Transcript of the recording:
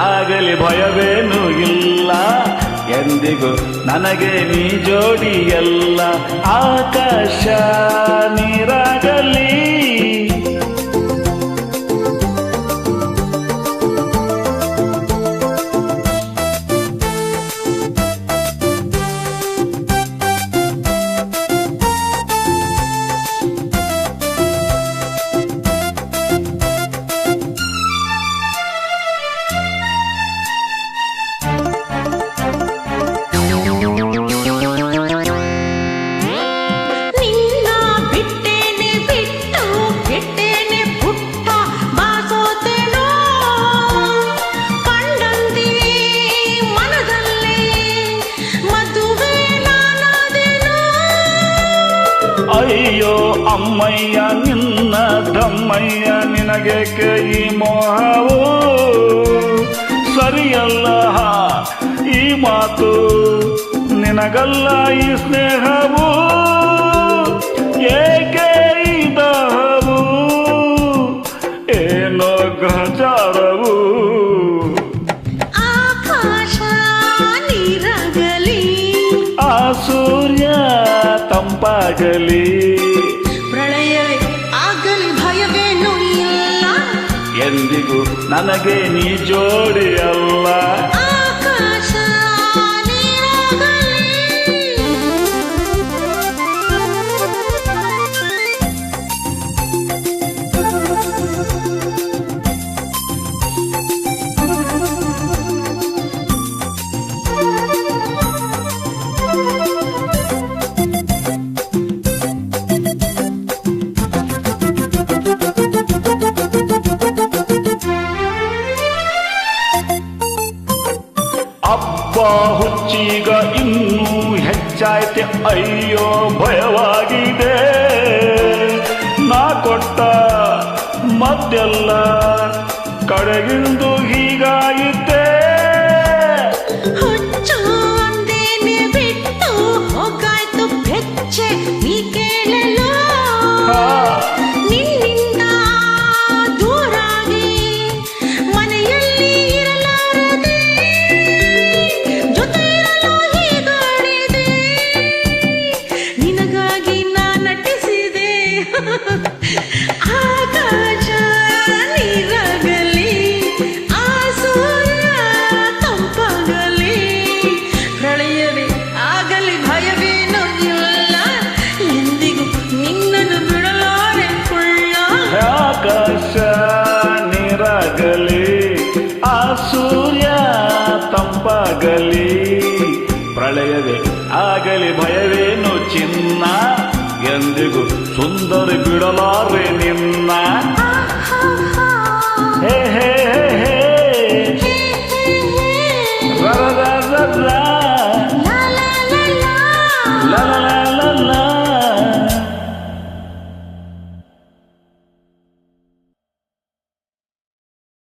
ಆಗಲಿ ಭಯವೇನೂ ಇಲ್ಲ, ಎಂದಿಗೂ ನನಗೆ ನೀ ಜೋಡಿಯಲ್ಲ. ಆಕಾಶ ನೀರಾಗಲಿ, ಅಯ್ಯೋ ಅಮ್ಮಯ್ಯ ನಿನ್ನ ದಮ್ಮಯ್ಯ, ನಿನಗೆ ಈ ಮೋಹವು ಸರಿಯಲ್ಲ, ಈ ಮಾತು ನಿನಗಲ್ಲ, ಈ ಸ್ನೇಹವು ಏಕೆ ಈ ದಾಹವು, ಏನೋ ಗ್ರಹಚಾರವು. ಆಕಾಶ ನೀರಾಗಲಿ, ಆ ಸೂರ್ಯ ತಂಪಾಗಲಿ, ಪ್ರಳಯವೇ ಆಗಲಿ ಭಯವೇನೂ ಇಲ್ಲ, ಎಂದಿಗೂ ನನಗೆ ನೀ ಜೋಡಿಯಲ್ಲ. ಆಕಾಶ ನೀರಾಗಲಿ. ಅಬ್ಬ ಹುಚ್ಚೀಗ ಇನ್ನೂ ಹೆಚ್ಚಾಯ್ತೆ, ಅಯ್ಯೋ ಭಯವಾಗಿದೆ, ನಾ ಕೊಟ್ಟ ಮತ್ತೆಲ್ಲ ಕಡೆಗಿಂದು ಹೀಗಾಯಿತೆ. ಹುಚ್ಚು ಅಂದೇನೆ ಬಿಟ್ಟು ಹೋಗಾಯ್ತು ಬೆಚ್ಚೆ, ನೀ ಕೇಳಲು ನಿನ್ನಿಂದ ದೂರಾಗಿ ಮನೆಯಲ್ಲಿ ಇರಲಾರದೆ, ಜೊತೆ ಇರಲು ಹೀಗಾಡಿದೆ, ನಿನಗಾಗಿ ನಾ ನಟಿಸಿದೆ. ಆಕಾಶ ನೀರಾಗಲಿ, ಆ ಸೂರ್ಯ ತಂಪಾಗಲಿ, ಪ್ರಳಯವೇ ಆಗಲಿ ಭಯವೇನೂ ಇಲ್ಲ, ಎಂದಿಗೂ ನಿನ್ನನ್ನು ಬಿಡಲಾರೆ ಕುಳ್ಳ. ಆಕಾಶ ನೀರಾಗಲಿ, ಆ ಸೂರ್ಯ ತಂಪಾಗಲಿ, ಪ್ರಳಯವೇ ಆಗಲಿ ಭಯವೇನು ಚಿನ್ನ, ಎಂದಿಗೂ ಸುಂದರ ಬಿಡಲಾರೆ ನಿನ್ನ. ಹೇ ಹೇ ಹೇ ಹೇ ರ ರ ರ ರ.